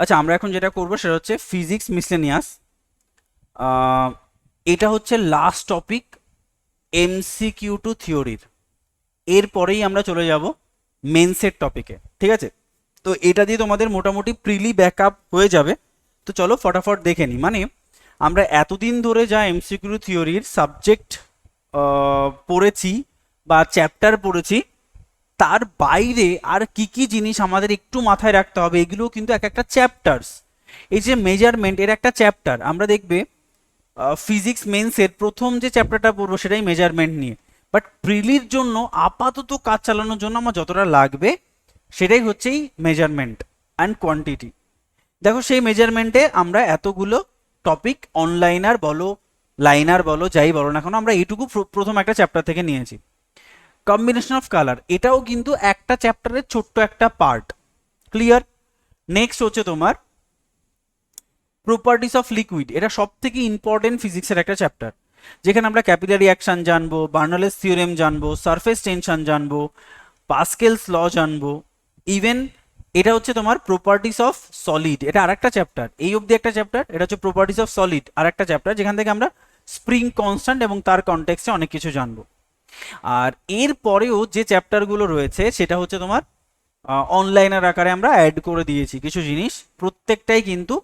আচ্ছা, আমরা এখন যেটা করবো সেটা হচ্ছে ফিজিক্স মিসলেনিয়াস। এটা হচ্ছে লাস্ট টপিক এমসিকিউ টু থিওরির। এরপরেই আমরা চলে যাব মেন্সের টপিকে, ঠিক আছে? তো এটা দিয়ে তোমাদের মোটামুটি প্রিলি ব্যাকআপ হয়ে যাবে। তো চলো ফটাফট দেখে নিই। মানে আমরা এতদিন ধরে যা এমসিকিউ থিওরির সাবজেক্ট পড়েছি বা চ্যাপ্টার পড়েছি, তার বাইরে আর কি কি জিনিস আমাদের একটু মাথায় রাখতে হবে, এগুলো কিন্তু এক একটা চ্যাপ্টার্স। এই যে মেজারমেন্ট, এর একটা চ্যাপ্টার আমরা দেখবে ফিজিক্স মেন্সের প্রথম যে চ্যাপ্টারটা পড়বো সেটাই মেজারমেন্ট নিয়ে। বাট প্রিলির জন্য আপাতত কাজ চালানোর জন্য আমার যতটা লাগবে সেটাই হচ্ছে এই মেজারমেন্ট অ্যান্ড কোয়ান্টিটি। দেখো, সেই মেজারমেন্টে আমরা এতগুলো টপিক, অনলাইনার বলো লাইনার বলো যাই বলো না কেন, আমরা এইটুকু প্রথম একটা চ্যাপ্টার থেকে নিয়েছি। কম্বিনেশন অফ কালার, এটাও কিন্তু একটা চ্যাপ্টারের ছোট্ট একটা পার্ট। ক্লিয়ার? নেক্সট হচ্ছে তোমার প্রপার্টিস অফ লিকুইড। এটা সব থেকে ইম্পর্টেন্ট ফিজিক্সের একটা চ্যাপ্টার, যেখানে আমরা ক্যাপিলারি অ্যাকশন জানবো, বার্নলেস থিওরেম জানবো, সারফেস টেনশন জানবো, পাস্কেলস ল জানবো। ইভেন এটা হচ্ছে তোমার প্রপার্টিস অফ সলিড, এটা আরেকটা চ্যাপ্টার। এই অবধি একটা চ্যাপ্টার, এটা হচ্ছে প্রপার্টিস অফ সলিড, আরেকটা চ্যাপ্টার, যেখান থেকে আমরা স্প্রিং কনস্ট্যান্ট এবং তার কনটেক্সটে অনেক কিছু জানবো। আর এর পরেও যে চ্যাপ্টারগুলো রয়েছে সেটা হচ্ছে তোমার অনলাইনের আকারে আমরা অ্যাড করে দিয়েছি কিছু জিনিস। প্রত্যেকটাই কিন্তু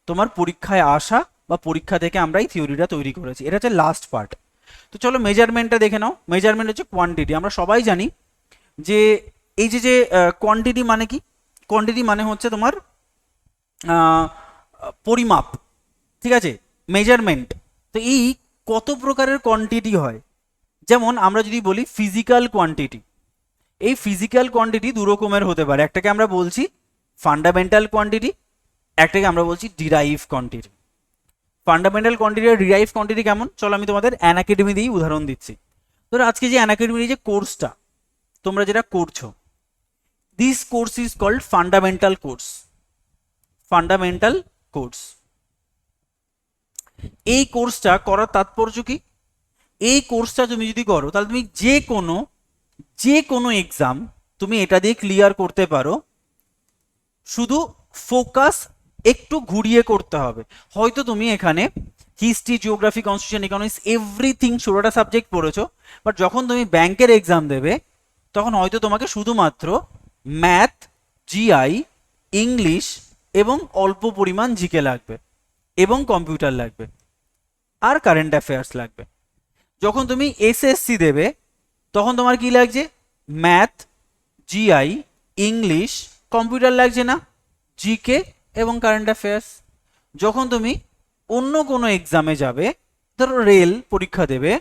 তোমার পরীক্ষায় আসা বা পরীক্ষা থেকে আমরা এই থিওরিটা তৈরি করেছি। এটা হচ্ছে লাস্ট পার্ট। তো চলো মেজারমেন্টটা দেখে নাও। মেজারমেন্ট হচ্ছে কোয়ান্টিটি। আমরা সবাই জানি যে এই যে যে কোয়ান্টিটি মানে কি? কোয়ান্টিটি মানে হচ্ছে তোমার পরিমাপ, ঠিক আছে? মেজারমেন্ট। তো এই কত প্রকারের কোয়ান্টিটি হয়? যেমন আমরা যদি বলি ফিজিক্যাল কোয়ান্টিটি, এই ফিজিক্যাল কোয়ান্টিটি দু রকমের হতে পারে। একটাকে আমরা বলছি ফান্ডামেন্টাল কোয়ান্টিটি, একটাকে আমরা বলছি ডিরাইভ কোয়ান্টিটি। ফান্ডামেন্টাল কোয়ান্টিটি আর ডিরাইভ কোয়ান্টিটি কেমন? চলো আমি তোমাদের অ্যানাকেডেমি দিয়েই উদাহরণ দিচ্ছি। ধরো আজকে যে অ্যানাকেডেমির যে কোর্সটা তোমরা যেটা করছো, this course is called fundamental course. Fundamental course, এই কোর্সটা করার তাৎপর্য কি? এই কোর্সটা তুমি যদি করো তাহলে তুমি যে কোনো এক্সাম তুমি এটা দিয়ে ক্লিয়ার করতে পারো। শুধু ফোকাস একটু ঘুরিয়ে করতে হবে। হয়তো তুমি এখানে history, geography, constitution, economics everything 16টা সাবজেক্ট পড়েছো, বাট যখন তুমি ব্যাংকের এক্সাম দেবে তখন হয়তো তোমাকে শুধুমাত্র ম্যাথ, জিআই, ইংলিশ এবং অল্প পরিমাণ জিকে লাগবে এবং কম্পিউটার লাগবে আর কারেন্ট অ্যাফেয়ার্স লাগবে। যখন তুমি এসএসসি দেবে তখন তোমার কি লাগছে? ম্যাথ, জিআই, ইংলিশ, কম্পিউটার লাগছে না, জিকে এবং কারেন্ট অ্যাফেয়ার্স। যখন তুমি অন্য কোনো এক্সামে যাবে, ধরো রেল পরীক্ষা দেবে,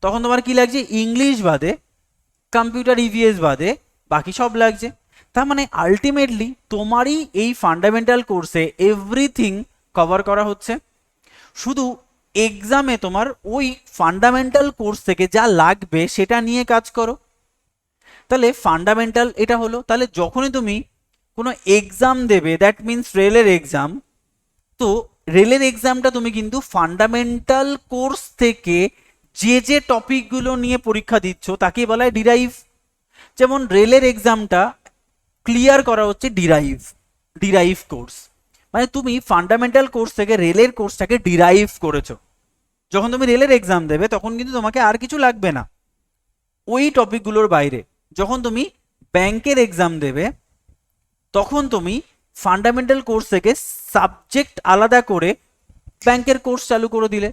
তখন তোমার কি লাগছে? ইংলিশ বাদে, কম্পিউটার, ইভিএস বাদে বাকি সব লাগছে। তার মানে আলটিমেটলি তোমারই এই ফান্ডামেন্টাল কোর্সে এভরিথিং কভার করা হচ্ছে। শুধু এক্সামে তোমার ওই ফান্ডামেন্টাল কোর্স থেকে যা লাগবে সেটা নিয়ে কাজ করো। তাহলে ফান্ডামেন্টাল এটা হলো। তাহলে যখনই তুমি কোনো এক্সাম দেবে, দ্যাট মিনস রেলের এক্সাম, তো রেলের এক্সামটা তুমি কিন্তু ফান্ডামেন্টাল কোর্স থেকে যে যে টপিকগুলো নিয়ে পরীক্ষা দিচ্ছ তাকে বলা হয় ডিরাইভ। যেমন রেলের এক্সামটা ক্লিয়ার করা হচ্ছে ডিরাইভ কোর্স। মানে তুমি ফান্ডামেন্টাল কোর্স থেকে রেলের কোর্সটাকে ডিরাইভ করেছো। যখন তুমি রেলের এক্সাম দেবে তখন কিন্তু তোমাকে আর কিছু লাগবে না ওই টপিকগুলোর বাইরে। যখন তুমি ব্যাংকের এক্সাম দেবে তখন তুমি ফান্ডামেন্টাল কোর্স থেকে সাবজেক্ট আলাদা করে ব্যাংকের কোর্স চালু করে দিলে,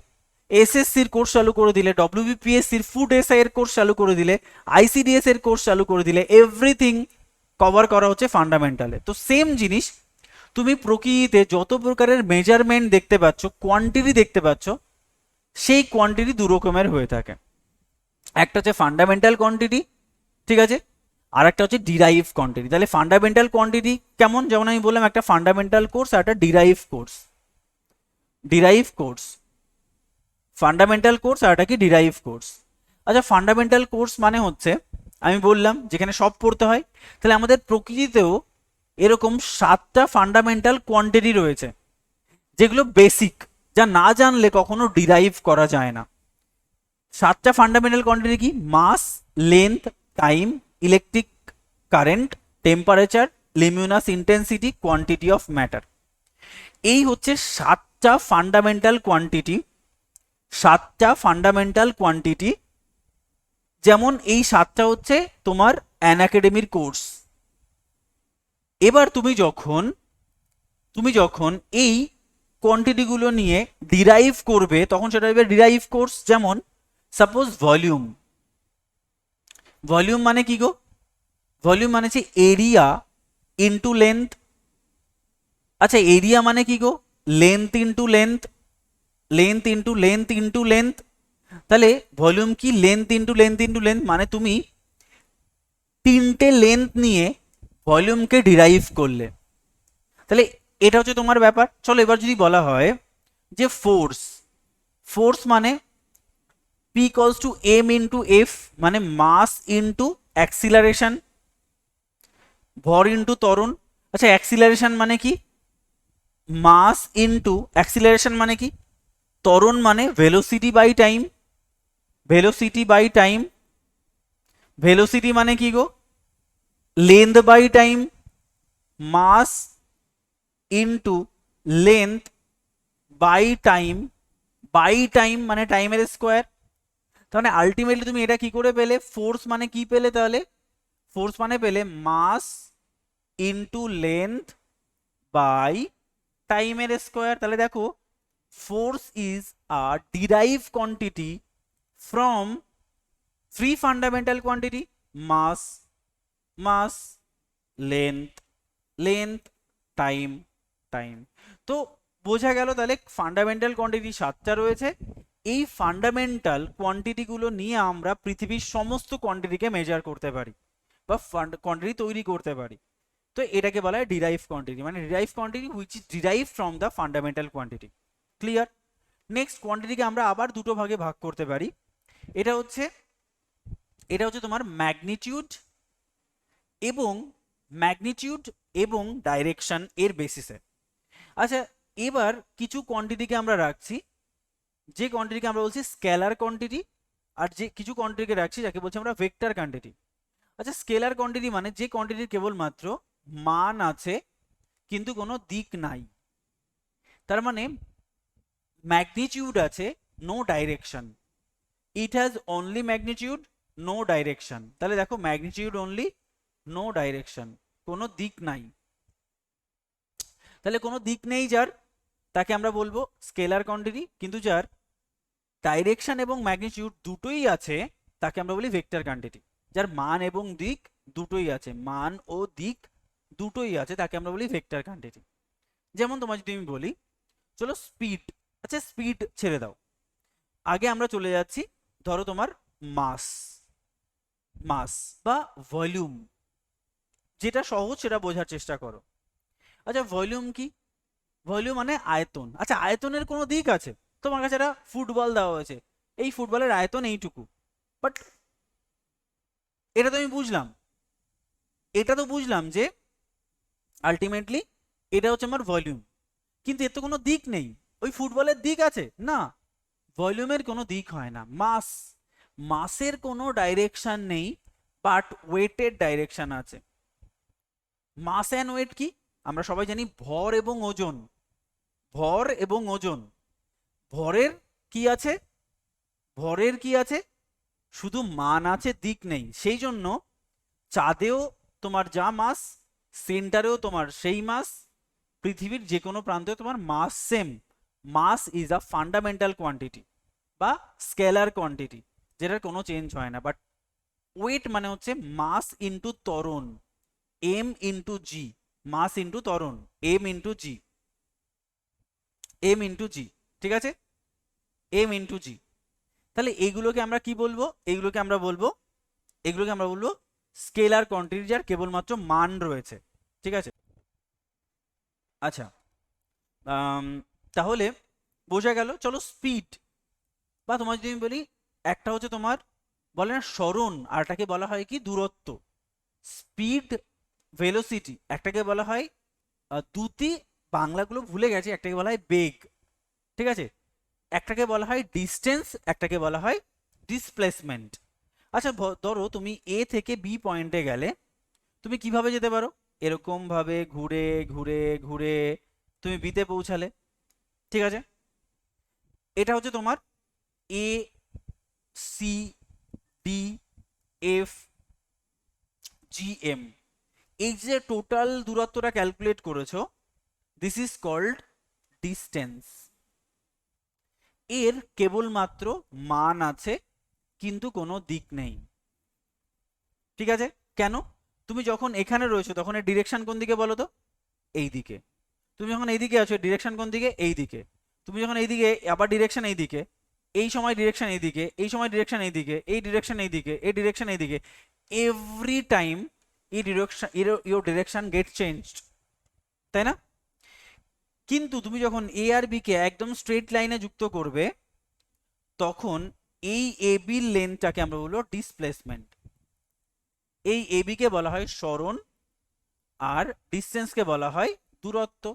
এসএসসির কোর্স চালু করে দিলে, ডব্লিউবিপিএসসির ফুড এসআই এর কোর্স চালু করে দিলে, আইসিডিএস এর কোর্স চালু করে দিলে। এভরিথিং কভার করা হচ্ছে ফান্ডামেন্টালে। তো সেম জিনিস তুমি প্রকৃতিতে যত প্রকারের মেজারমেন্ট দেখতে পাচ্ছ, কোয়ান্টিটি দেখতে পাচ্ছ, সেই কোয়ান্টিটি দু রকমের হয়ে থাকে। একটা হচ্ছে ফান্ডামেন্টাল কোয়ান্টিটি, ঠিক আছে, আর একটা হচ্ছে ডিরাইভ কোয়ান্টিটি। তাহলে ফান্ডামেন্টাল কোয়ান্টিটি কেমন? যেমন আমি বললাম একটা ফান্ডামেন্টাল কোর্স আর একটা derive course. Derive course, fundamental course আর একটা কি ডিরাইভ কোর্স। আচ্ছা, ফান্ডামেন্টাল কোর্স মানে হচ্ছে আমি বললাম যেখানে সব পড়তে হয়। তাহলে আমাদের প্রকৃতিতেও এরকম 7টা ফান্ডামেন্টাল কোয়ান্টিটি রয়েছে যেগুলো বেসিক, যা না জানলে কখনো ডিরাইভ করা যায় না। 7টা ফান্ডামেন্টাল কোয়ান্টিটি কি? Mass, length, time, electric current, temperature, luminous intensity, quantity of matter. এই হচ্ছে সাতটা ফান্ডামেন্টাল কোয়ান্টিটি, সাতটা ফান্ডামেন্টাল কোয়ান্টিটি। যেমন এই সাতটা হচ্ছে তোমার অ্যানাকাডেমির কোর্স। এবার তুমি যখন এই কোয়ান্টিটিগুলো নিয়ে ডিরাইভ করবে তখন সেটা হবে ডিরাইভ কোর্স। যেমন সাপোজ ভলিউম, ভলিউম মানে কি গো? ভলিউম মানে হচ্ছে এরিয়া ইন্টু লেন্থ। আচ্ছা এরিয়া মানে কি গো? Length into length, length into length into length. তাহলে ভলিউম কি? Length into length into length, মানে তুমি তিনটে লেন্থ নিয়ে ভলিউমকে ডিরাইভ করলে। তাহলে এটা হচ্ছে তোমার ব্যাপার। চলো এবার যদি বলা হয় যে ফোর্স, ফোর্স মানে P equals to M into F, মানে মাস ইন্টু অ্যাক্সিলারেশন, ভর ইন্টু ত্বরণ। আচ্ছা অ্যাক্সিলারেশন মানে কি? মাস ইন্টু অ্যাক্সিলারেশন মানে কি? ত্বরণ মানে velocity by time, velocity by time. Velocity মানে কি গো? Length by time, mass into length by time, by time মানে টাইমের স্কোয়ার। তাহলে আলটিমেটলি তুমি এটা কি করে পেলে? ফোর্স মানে কি পেলে তাহলে? ফোর্স মানে পেলে মাস ইন্টু লেন্থ বাই টাইমের স্কোয়ার। তাহলে দেখো force is a derive quantity from three fundamental quantity, mass, mass, length, length, time, time. তো বোঝা গেল তাহলে ফান্ডামেন্টাল কোয়ান্টিটি সাতটা রয়েছে। এই ফান্ডামেন্টাল কোয়ান্টিটিগুলো নিয়ে আমরা পৃথিবীর সমস্ত কোয়ান্টিটিকে মেজার করতে পারি বা কোয়ান্টিটি তৈরি করতে পারি। তো এটাকে বলা হয় ডিরাইভ কোয়ান্টিটি, মানে derive quantity which is derive from the fundamental quantity. Clear? Next কোয়ান্টিটিকে আমরা আবার দুটো ভাগে ভাগ করতে পারি। এটা হচ্ছে তোমার ম্যাগনিটিউড এবং ম্যাগনিটিউড এবং ডাইরেকশন এর বেসিসে। আচ্ছা এবার কিছু কোয়ান্টিটিকে আমরা রাখছি, যে কোয়ান্টিটিকে আমরা বলছি স্কেলার কোয়ান্টিটি, আর যে কিছু কোয়ান্টিটিকে রাখছি যাকে বলছি আমরা ভেক্টর কোয়ান্টিটি। আচ্ছা স্কেলার কোয়ান্টিটি মানে যে কোয়ান্টিটির কেবলমাত্র মান আছে কিন্তু কোনো দিক নাই। তার মানে ম্যাগনিটিউড আছে, no direction, it has only magnitude, no direction. তাহলে দেখো ম্যাগনিটিউড অনলি, নো ডাইরেকশন, কোনো দিক নাই। তাহলে কোনো দিক নেই যার, তাকে আমরা বলবো স্কেলার কোয়ান্টিটি। কিন্তু যার ডাইরেকশন এবং ম্যাগনিটিউড দুটোই আছে তাকে আমরা বলি ভেক্টর কোয়ান্টিটি। যার মান এবং দিক দুটোই আছে, মান ও দিক দুটোই আছে, তাকে আমরা বলি ভেক্টর কোয়ান্টিটি। যেমন তোমার যদি আমি বলি চলো স্পিড, আচ্ছা স্পিড ছেড়ে দাও, আগে আমরা চলে যাচ্ছি ধরো তোমার মাস, মাস বা ভলিউম, যেটা সহজ সেটা বোঝার চেষ্টা করো। আচ্ছা ভলিউম কি? ভলিউম মানে আয়তন। আচ্ছা আয়তনের কোনো দিক আছে? তোমার কাছে একটা ফুটবল দেওয়া হয়েছে, এই ফুটবলের আয়তন এইটুকু, বাট এটা তো আমি বুঝলাম, এটা তো বুঝলাম যে আলটিমেটলি এটা হচ্ছে আমার ভলিউম, কিন্তু এর তো কোনো দিক নেই। ওই ফুটবলের দিক আছে না, ভলিউমের কোনো দিক হয় না। মাস, মাসের কোনো ডাইরেকশন নেই, বাট ওয়েটের ডাইরেকশন আছে। মাস অ্যান্ড ওয়েট কি? আমরা সবাই জানি ভর এবং ওজন, ভর এবং ওজন। ভরের কি আছে? ভরের কি আছে? শুধু মান আছে, দিক নেই। সেই জন্য চাঁদেও তোমার যা মাস, সেন্টারেও তোমার সেই মাস, পৃথিবীর যে কোনো প্রান্তে তোমার mass same. Mass is a fundamental quantity বা স্কেলার কোয়ান্টিটি, যেটার কোনো চেঞ্জ হয় না। বাট ওয়েট মানে হচ্ছে মাস ইন্টু ত্বরণ, M into G, mass into ত্বরণ, M into G, M into G, ঠিক আছে, এম ইন্টু জি। তাহলে এইগুলোকে আমরা কি বলবো? এইগুলোকে আমরা বলবো, এগুলোকে আমরা বলবো স্কেলার কোয়ান্টিটি, যার কেবলমাত্র মান রয়েছে, ঠিক আছে। আচ্ছা তাহলে বোঝা গেল। চলো স্পিড, বা তোমার যদি আমি বলি একটা হচ্ছে তোমার বলে না সরণ, আরটাকে বলা হয় কি দূরত্ব। স্পিড, ভেলোসিটি, একটাকে বলা হয় দ্রুতি, বাংলাগুলো ভুলে গেছি, একটাকে বলা হয় বেগ, ঠিক আছে। একটাকে বলা হয় ডিস্টেন্স, একটাকে বলা হয় ডিসপ্লেসমেন্ট। আচ্ছা ধরো তুমি এ থেকে বি পয়েন্টে গেলে, তুমি কিভাবে যেতে পারো? এরকম ভাবে ঘুরে ঘুরে ঘুরে তুমি বিতে পৌঁছালে। ঠিক আছে, এটা হচ্ছে তোমার এ, সি, ডি, এফ, জি, এম। এই যে টোটাল দূরত্বটা ক্যালকুলেট করেছো, দিস ইজ কল্ড ডিস্টেন্স। এর কেবলমাত্র মান আছে কিন্তু কোনো দিক নেই। ঠিক আছে, কেন? তুমি যখন এখানে রয়েছো তখন এর ডিরেকশন কোন দিকে বলো তো? এই দিকে। তুমি যখন এইদিকে আছো ডিরেকশন কোন দিকে? এই দিকে। তুমি যখন এইদিকে আবার ডিরেকশন এই দিকে, এই সময় ডিরেকশন এই দিকে, এই সময় ডিরেকশন এই দিকে, এই ডিরেকশন এই দিকে, এই ডিরেকশন এই দিকে, এভরি টাইম এই direction, your direction get changed, তাই না? কিন্তু তুমি যখন এ আর বি কে একদম স্ট্রেট লাইনে যুক্ত করবে, তখন এই এ বির লেন্থটাকে আমরা বলবো ডিসপ্লেসমেন্ট। এই এ বি কে বলা হয় সরণ, আর ডিস্টেন্সকে বলা হয় দূরত্ব।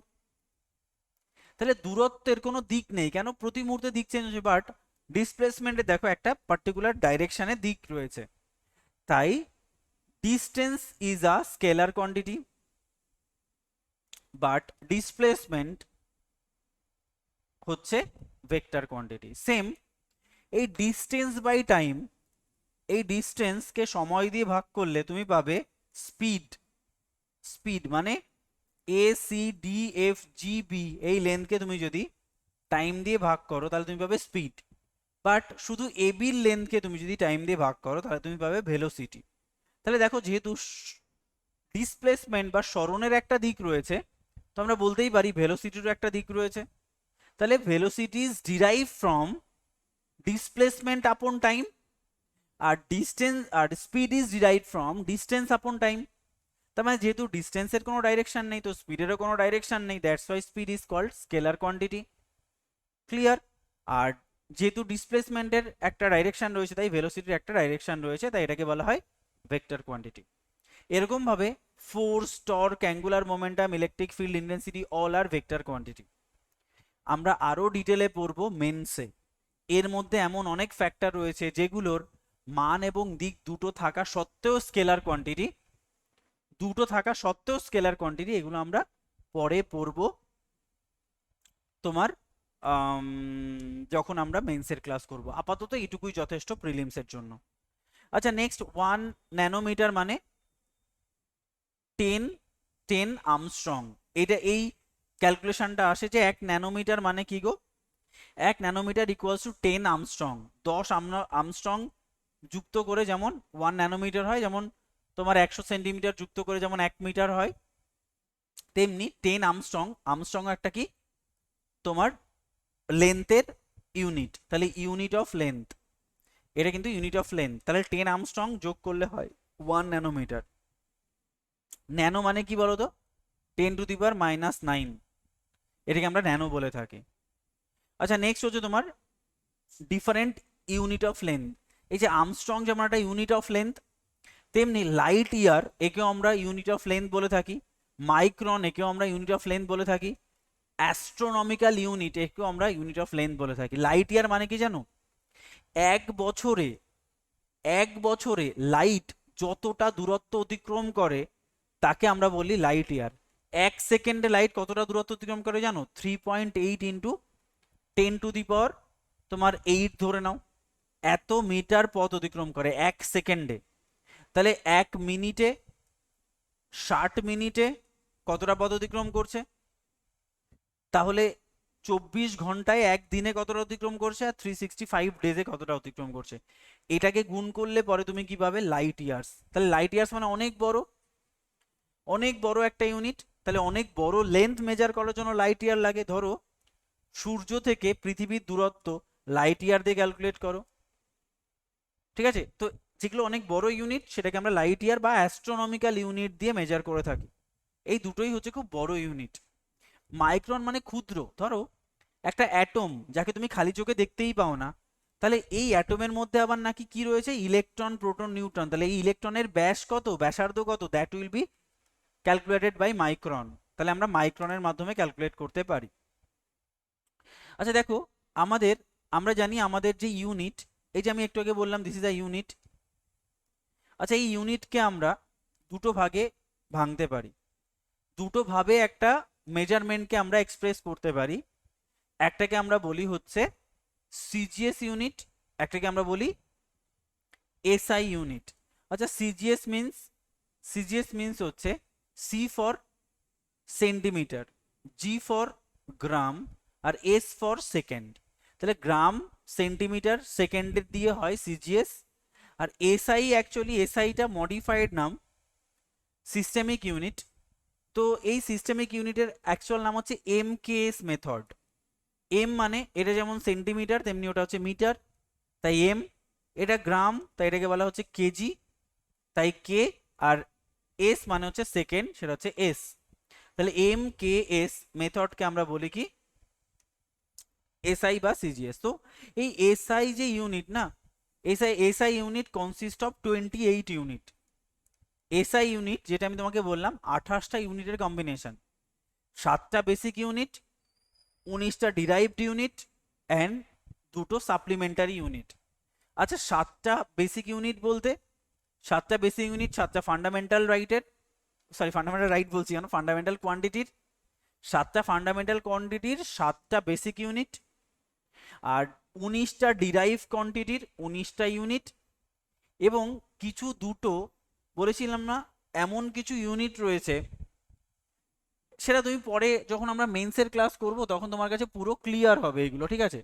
তাহলে দূরত্বের কোনো দিক নেই, কেন? প্রতি মুহূর্তে দিক চেঞ্জ হচ্ছে, বাট ডিসপ্লেসমেন্টে দেখো একটা পার্টিকুলার ডাইরেকশনে দিক রয়েছে। তাই distance is a scalar quantity, but displacement হচ্ছে ভেক্টর কোয়ান্টিটি। সেম এই ডিস্টেন্স বাই টাইম, এই ডিস্টেন্সকে সময় দিয়ে ভাগ করলে তুমি পাবে স্পিড। স্পিড মানে এ, সি, ডি, এফ, জি, বি এই লেন্থকে তুমি যদি টাইম দিয়ে ভাগ করো তাহলে তুমি পাবে স্পিড। বাট শুধু এ বির লেন্থকে তুমি যদি টাইম দিয়ে ভাগ করো তাহলে তুমি পাবে ভেলোসিটি। তাহলে দেখো, যেহেতু ডিসপ্লেসমেন্ট বা সরণের একটা দিক রয়েছে, তো আমরা বলতেই পারি ভেলোসিটিরও একটা দিক রয়েছে। তাহলে velocity is derive from displacement upon time, আর ডিস্টেন্স আর speed is derive from distance upon time. তার মানে যেহেতু ডিস্টেন্সের কোনো ডাইরেকশন নেই, তো স্পিডেরও কোনো ডাইরেকশন নেই, that's why speed is called scalar quantity. Clear? আর যেহেতু ডিসপ্লেসমেন্টের একটা ডাইরেকশন রয়েছে, তাই ভেলোসিটির একটা ডাইরেকশন রয়েছে, তাই এটাকে বলা হয় ভেক্টর কোয়ান্টিটি। এরকম ভাবে force, torque, angular momentum, electric field intensity all are vector quantity. আমরা আরো ডিটেলে পড়বো মেন্সে। এর মধ্যে এমন অনেক ফ্যাক্টর রয়েছে যেগুলোর মান এবং দিক দুটো থাকা সত্ত্বেও স্কেলার কোয়ান্টিটি, এগুলো আমরা পরে পড়বো তোমার যখন আমরা মেন্সের ক্লাস করব। আপাতত এটুকুই যথেষ্ট প্রিলিমসের জন্য। আচ্ছা, নেক্সট 1 ন্যানোমিটার মানে 10 আর্মস্ট্রং। এটা এই ক্যালকুলেশনটা আসে যে 1 ন্যানোমিটার মানে কি গো? 1 nanometre equals to 10 Armstrong. 10 Armstrong যুক্ত করে যেমন 1 ন্যানোমিটার হয়, যেমন তোমার 100 সেন্টিমিটার যুক্ত করে যেমন 1 মিটার হয়, তেমনি 10 আর্মস্ট্রং। আর্মস্ট্রং একটা কি তোমার লেন্থের ইউনিট, তাহলে ইউনিট অফ লেন্থ, এটা কিন্তু ইউনিট অফ লেন্থ। তাহলে 10 আর্মস্ট্রং যোগ করলে হয় 1 ন্যানোমিটার। ন্যানো মানে কি বলো তো? 10⁻⁹ এটাকে আমরা ন্যানো বলে থাকি। আচ্ছা, নেক্সট হচ্ছে তোমার ডিফারেন্ট ইউনিট অফ লেন্থ। এই যে আর্মস্ট্রং যেমন একটা ইউনিট অফ লেন্থ, তেমনি লাইট ইয়ার একেও আমরা ইউনিট অফ লেন্থ বলে থাকি, মাইক্রন একেও আমরা ইউনিট অফ লেন্থ বলে থাকি, অ্যাস্ট্রোনমিক্যাল ইউনিট একেও আমরা ইউনিট অফ লেন্থ বলে থাকি। লাইট ইয়ার মানে কি জানো? এক বছরে লাইট যতটা দূরত্ব অতিক্রম করে তাকে আমরা বলি লাইট ইয়ার। 1 সেকেন্ডে লাইট কতটা দূরত্ব অতিক্রম করে জানো? 3.8 ইন্টু 10⁻⁸ তোমার 8 ধরে নাও, এত মিটার পথ অতিক্রম করে 1 সেকেন্ডে। তাহলে 1 মিনিটে, 60 মিনিটে কতটা পথ অতিক্রম করছে? তাহলে 24 ঘন্টায় একদিনে কতটা অতিক্রম করছে, আর 365 ডেজে কতটা অতিক্রম করছে, এটাকে গুণ করলে পরে তুমি কি পাবে? Light years. তাহলে লাইট ইয়ার্স মানে অনেক বড় একটা ইউনিট। তাহলে অনেক বড় লেন্থ মেজার করার জন্য লাইট ইয়ার লাগে। ধরো সূর্য থেকে পৃথিবীর দূরত্ব লাইট ইয়ার দিয়ে ক্যালকুলেট করো। ঠিক আছে, তো যেগুলো অনেক বড় ইউনিট সেটাকে আমরা লাইট ইয়ার বা অ্যাস্ট্রোনমিক্যাল ইউনিট দিয়ে মেজার করে থাকি। এই দুটোই হচ্ছে খুব বড় ইউনিট। মাইক্রন মানে ক্ষুদ্র। ধরো একটা অ্যাটম যাকে তুমি খালি চোখে দেখতেই পাও না, তাহলে এই অ্যাটমের মধ্যে আবার নাকি কি রয়েছে? Electron, proton, neutron. তাহলে এই ইলেকট্রনের ব্যাস কত, ব্যাসার্ধ কত, that will be calculated by micron. তাহলে আমরা মাইক্রনের মাধ্যমে ক্যালকুলেট করতে পারি। আচ্ছা দেখো, আমরা জানি আমাদের যে ইউনিট, এই যে আমি একটু আগে বললাম দিস ইজ আ ইউনিট। আচ্ছা, এই ইউনিটকে আমরা দুটো ভাগে ভাঙতে পারি। দুটো ভাবে একটা মেজারমেন্টকে আমরা এক্সপ্রেস করতে পারি, একটাকে আমরা বলি হচ্ছে সিজিএস ইউনিট, একটাকে আমরা বলি এসআই ইউনিট। আচ্ছা, সিজিএস মিন্স হচ্ছে C for centimetre, G for gram, আর এস ফর সেকেন্ড। তাহলে গ্রাম, সেন্টিমিটার, সেকেন্ডের দিয়ে হয় সিজিএস। আর এসআই, অ্যাকচুয়ালি এসআইটা মডিফাইড নাম, সিস্টেমিক ইউনিট। তো এই সিস্টেমিক ইউনিটের অ্যাকচুয়াল নাম হচ্ছে এমকেএস মেথড। এম মানে এটা যেমন সেন্টিমিটার তেমনি ওটা হচ্ছে মিটার, তাই এম। এটা গ্রাম, তাই এটাকে বলা হচ্ছে কেজি, তাই কে। আর এস মানে হচ্ছে সেকেন্ড, সেটা হচ্ছে এস। তাহলে এম কে এস মেথডকে আমরা বলি কি এসআই বা সিজিএস। তো এই এসআই যে ইউনিট না, SI unit consist of 28 unit. SI unit যেটা আমি তোমাকে বললাম 28টা ইউনিটের কম্বিনেশন, 7টা বেসিক ইউনিট, 19টা ডিরাইভড ইউনিট অ্যান্ড 2টো সাপ্লিমেন্টারি ইউনিট। আচ্ছা, 7টা বেসিক ইউনিট বলতে 7টা বেসিক ইউনিট 7টা ফান্ডামেন্টাল রাইটের, সরি ফান্ডামেন্টাল রাইট বলছি কেন, ফান্ডামেন্টাল কোয়ান্টিটির, 7টা ফান্ডামেন্টাল কোয়ান্টিটির 7টা বেসিক ইউনিট, আর 19টা ডিরাইভ কোয়ান্টিটির 19টা ইউনিট, এবং কিছু দুটো বলেছিলাম না এমন কিছু ইউনিট রয়েছে, সেটা তুমি পরে যখন আমরা মেন্সের ক্লাস করব তখন তোমার কাছে পুরো ক্লিয়ার হবে এগুলো, ঠিক আছে?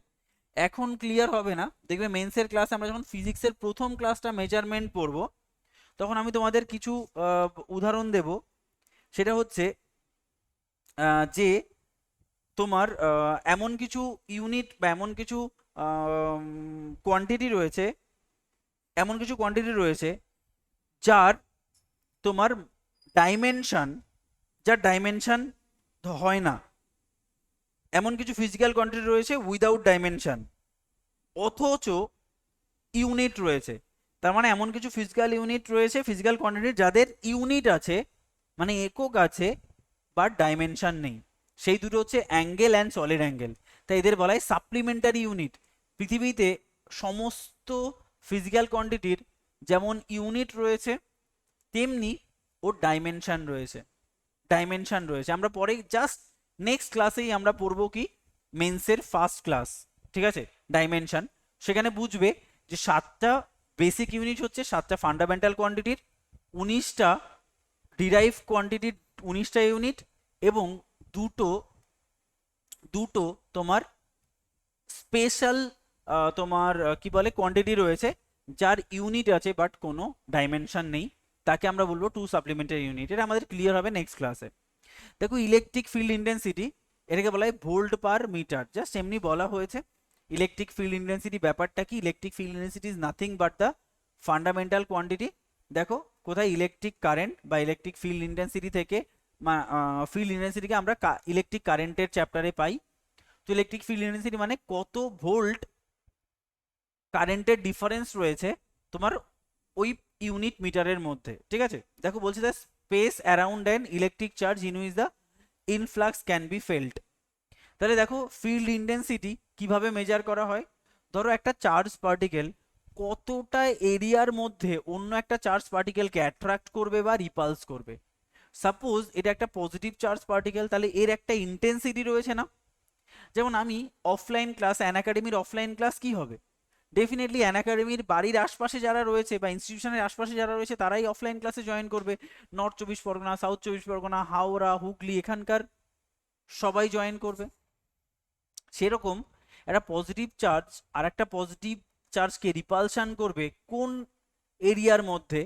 এখন ক্লিয়ার হবে না, দেখবে মেন্সের ক্লাসে আমরা যখন ফিজিক্সের প্রথম ক্লাসটা মেজারমেন্ট পড়ব তখন আমি তোমাদের কিছু উদাহরণ দেব। সেটা হচ্ছে যে তোমার এমন কিছু ইউনিট বা এমন কিছু কোয়ান্টিটি রয়েছে, এমন কিছু কোয়ান্টিটি রয়েছে যার তোমার ডাইমেনশন, যার ডাইমেনশন হয় না। এমন কিছু ফিজিক্যাল কোয়ান্টিটি রয়েছে উইদাউট ডাইমেনশন, অথচ ইউনিট রয়েছে। তার মানে এমন কিছু ফিজিক্যাল ইউনিট রয়েছে, ফিজিক্যাল কোয়ান্টিটি যাদের ইউনিট আছে, মানে একক আছে, বাট ডাইমেনশন নেই। সেই দুটো হচ্ছে অ্যাঙ্গেল অ্যান্ড সলিড অ্যাঙ্গেল, তাই এদের বলা হয় সাপ্লিমেন্টারি ইউনিট। পৃথিবীতে সমস্ত ফিজিক্যাল কোয়ান্টিটির যেমন ইউনিট রয়েছে তেমনি ওর ডাইমেনশন রয়েছে, ডাইমেনশন রয়েছে। আমরা পরে জাস্ট নেক্সট ক্লাসেই আমরা পড়বো কি মেন্সের ফার্স্ট ক্লাস, ঠিক আছে, ডাইমেনশন। সেখানে বুঝবে যে 7টা বেসিক ইউনিট হচ্ছে 7টা ফান্ডামেন্টাল কোয়ান্টিটির, 19টা ডিরাইভ কোয়ান্টিটির 19টা ইউনিট, এবং দুটো দুটো তোমার স্পেশাল তোমার কি বলে কোয়ান্টিটি রয়েছে যার ইউনিট আছে বাট কোনো ডাইমেনশন নেই, তাকে আমরা বলবো টু সাপ্লিমেন্টারি ইউনিট। এটা আমাদের ক্লিয়ার হবে নেক্সট ক্লাসে। দেখো, ইলেকট্রিক ফিল্ড ইন্টেন্সিটি, এটাকে বলা হয় ভোল্ট পার মিটার, জাস্ট এমনি বলা হয়েছে। ইলেকট্রিক ফিল্ড ইন্টেন্সিটি ব্যাপারটা কি, electric field intensity is nothing but the fundamental quantity. দেখো কোথায় ইলেকট্রিক কারেন্ট বা ইলেকট্রিক ফিল্ড ইন্টেন্সিটি থেকে, ফিল্ড ইন্টেন্সিটিকে আমরা ইলেকট্রিক কারেন্টের চ্যাপ্টারে পাই। তো ইলেকট্রিক ফিল্ড ইন্টেন্সিটি মানে কত ভোল্ট কারেন্টের ডিফারেন্স রয়েছে তোমার ওই ইউনিট মিটারের মধ্যে, ঠিক আছে? দেখো বলছে the space around an electric charge in which the influx can be felt. তাহলে দেখো ফিল্ড ইন্টেন্সিটি কিভাবে মেজার করা হয়। ধরো একটা চার্জ পার্টিকেল কতটা এরিয়ার মধ্যে অন্য একটা চার্জ পার্টিকেলকে অ্যাট্রাক্ট করবে বা রিপালস করবে। সাপোজ এটা একটা পজিটিভ চার্জ পার্টিকেল, তাহলে এর একটা ইন্টেন্সিটি রয়েছে না। যেমন আমি অফলাইন ক্লাস, অ্যান একাডেমির অফলাইন ক্লাস কি হবে, ডেফিনেটলি অ্যান একাডেমির বাড়ির আশপাশে যারা রয়েছে বা ইনস্টিটিউশনের আশপাশে যারা রয়েছে তারাই অফলাইন ক্লাসে জয়েন করবে। নর্থ 24 পরগনা, সাউথ 24 পরগনা, হাওড়া, হুগলি, এখানকার সবাই জয়েন করবে। সেরকম একটা পজিটিভ চার্জ আর একটা পজিটিভ চার্জকে রিপালশন করবে কোন এরিয়ার মধ্যে,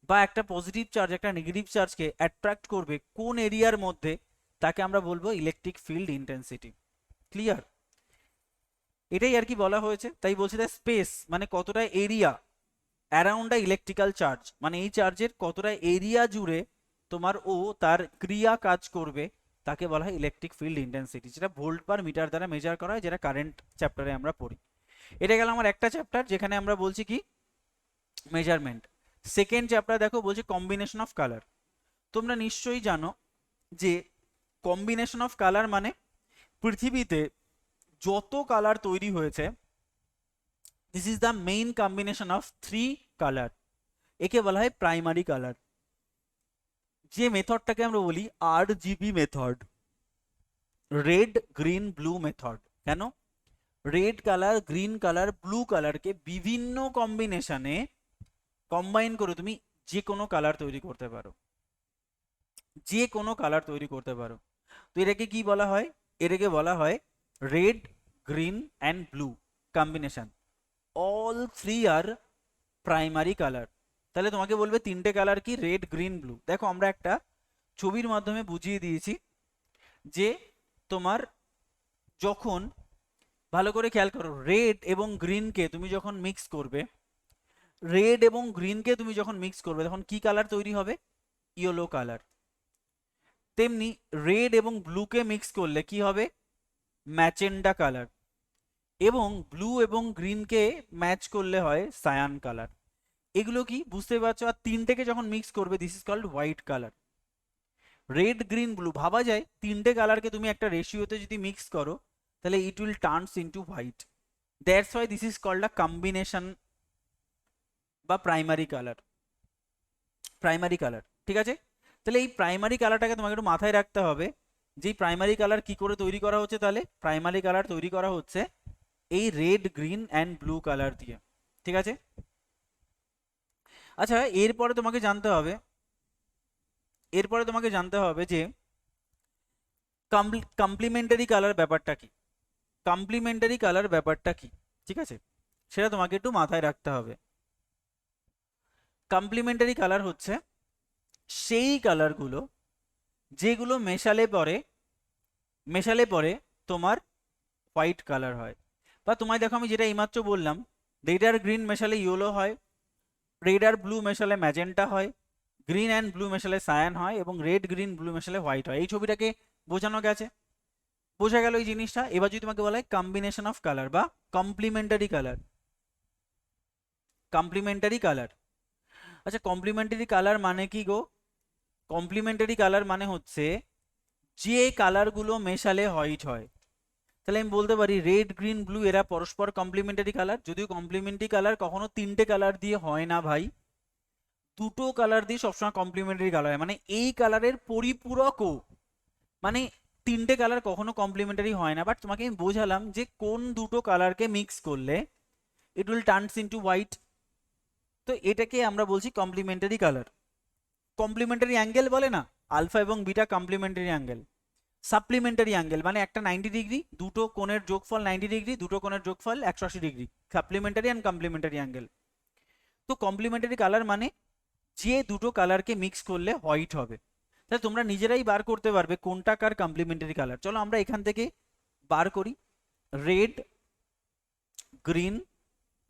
বা একটা পজিটিভ চার্জ একটা নেগেটিভ চার্জকে অ্যাট্রাক্ট করবে কোন এরিয়ার মধ্যে, তাকে আমরা বলবো ইলেকট্রিক ফিল্ড ইন্টেন্সিটি। ক্লিয়ার? এটাই আর কি বলা হয়েছে। তাই বলছি দ্য স্পেস মানে কতটা এরিয়া অ্যারাউন্ড আ ইলেকট্রিক্যাল চার্জ, মানে এই চার্জের কতটা এরিয়া জুড়ে তোমার ও তার ক্রিয়া কাজ করবে, তাকে বলা হয় ইলেকট্রিক ফিল্ড ইন্টেন্সিটি, যেটা ভোল্ট পার মিটার দ্বারা মেজার করা হয়, যেটা কারেন্ট চ্যাপ্টারে আমরা পড়ি। এটা গেল আমার একটা চ্যাপ্টার যেখানে আমরা বলছি কি মেজারমেন্ট। সেকেন্ড চ্যাপ্টার দেখো বলছি কম্বিনেশন অফ কালার। তোমরা নিশ্চয়ই জানো যে কম্বিনেশন অফ কালার মানে পৃথিবীতে যত কালার তৈরি হয়েছে, this is the main combination of 3 colour, একে বলা হয় প্রাইমারি কালার। যে মেথডটাকে আমরা বলি RGB method, red green blue method. কেন? Red colour, green colour, blue কালারকে বিভিন্ন কম্বিনেশনে কম্বাইন করে তুমি যে কোনো কালার তৈরি করতে পারো, যে কোনো কালার তৈরি করতে পারো। তো এটাকে কি বলা হয়? এটাকে বলা হয় red green and blue combination. All three are primary colour. তাহলে তোমাকে বলবে তিনটে কালার কি? Red green blue. দেখো আমরা একটা ছবির মাধ্যমে বুঝিয়ে দিয়েছি যে তোমার যখন, ভালো করে খেয়াল করো, রেড এবং গ্রিনকে তুমি যখন মিক্স করবে, রেড এবং গ্রিনকে তুমি যখন মিক্স করবে তখন কি কালার তৈরি হবে? Yellow colour. তেমনি রেড এবং ব্লুকে মিক্স করলে কি হবে? ম্যাচেন্ডা কালার। এবং ব্লু এবং গ্রিনকে ম্যাচ করলে হয় সায়ান কালার। এগুলো কি বুঝতে পারছো? আর তিনটেকে যখন মিক্স করবে this is called white colour. Red green blue ভাবা যায় তিনটে কালারকে তুমি একটা রেশিওতে যদি মিক্স করো তাহলে it will turns into white. That's why this is called a combination বা প্রাইমারি কালার। প্রাইমারি কালার, ঠিক আছে? তাহলে এই প্রাইমারি কালারটাকে তোমাকে একটু মাথায় রাখতে হবে যে প্রাইমারি কালার কি করে তৈরি করা হচ্ছে। তাহলে প্রাইমারি কালার তৈরি করা হচ্ছে এই red green and blue colour দিয়ে, ঠিক আছে? আচ্ছা, এরপরে তোমাকে জানতে হবে, এরপরে তোমাকে জানতে হবে যে কমপ্লিমেন্টারি কালার ব্যাপারটা কি। কমপ্লিমেন্টারি কালার ব্যাপারটা কি, ঠিক আছে? সেটা তোমাকে একটু মাথায় রাখতে হবে। কমপ্লিমেন্টারি কালার হচ্ছে সেই কালারগুলো যেগুলো মেশালে পরে তোমার হোয়াইট কালার হয়। বা তোমায় দেখো আমি যেটা এইমাত্র বললাম, রেড আর গ্রিন মেশালে ইয়েলো হয়, রেড আর ব্লু মেশালে ম্যাজেন্টা হয়, গ্রিন অ্যান্ড ব্লু মেশালে সায়ান হয়, এবং রেড গ্রিন ব্লু মেশালে হোয়াইট হয়। এই ছবিটাকে বোঝানো গেছে, বোঝা গেল এই জিনিসটা। এবার যদি তোমাকে বলা হয় কম্বিনেশন অফ কালার বা কমপ্লিমেন্টারি কালার, কমপ্লিমেন্টারি কালার। আচ্ছা, কমপ্লিমেন্টারি কালার মানে কি গো? কমপ্লিমেন্টারি কালার মানে হচ্ছে যে কালারগুলো মেশালে হোয়াইট হয়। তাহলে আমি বলতে পারি রেড গ্রিন ব্লু এরা পরস্পর কমপ্লিমেন্টারি কালার। যদিও কমপ্লিমেন্টারি কালার কখনো তিনটে কালার দিয়ে হয় না ভাই, দুটো কালার দিয়ে সবসময় কমপ্লিমেন্টারি কালার হয়। মানে এই কালারের পরিপূরকও, মানে তিনটে কালার কখনো কমপ্লিমেন্টারি হয় না। বাট তোমাকে আমি বোঝালাম যে কোন দুটো কালারকে মিক্স করলে ইট উইল টার্নস ইনটু হোয়াইট। তো এটাকে আমরা বলছি কমপ্লিমেন্টারি কালার। কমপ্লিমেন্টারি অ্যাঙ্গেল বলে না, আলফা এবং beta complimentary angle. Supplementary angle মানে একটা 90 ডিগ্রি, দুটো কোণের যোগফল 90 ডিগ্রি, দুটো কোণের যোগফল 180 degree, supplementary and complimentary angle. তো কমপ্লিমেন্টারি কালার মানে যে দুটো কালারকে মিক্স করলে হোয়াইট হবে। তাহলে তোমরা নিজেরাই বার করতে পারবে কোনটা কার কমপ্লিমেন্টারি কালার। চলো আমরা এখান থেকে বার করি, রেড গ্রিন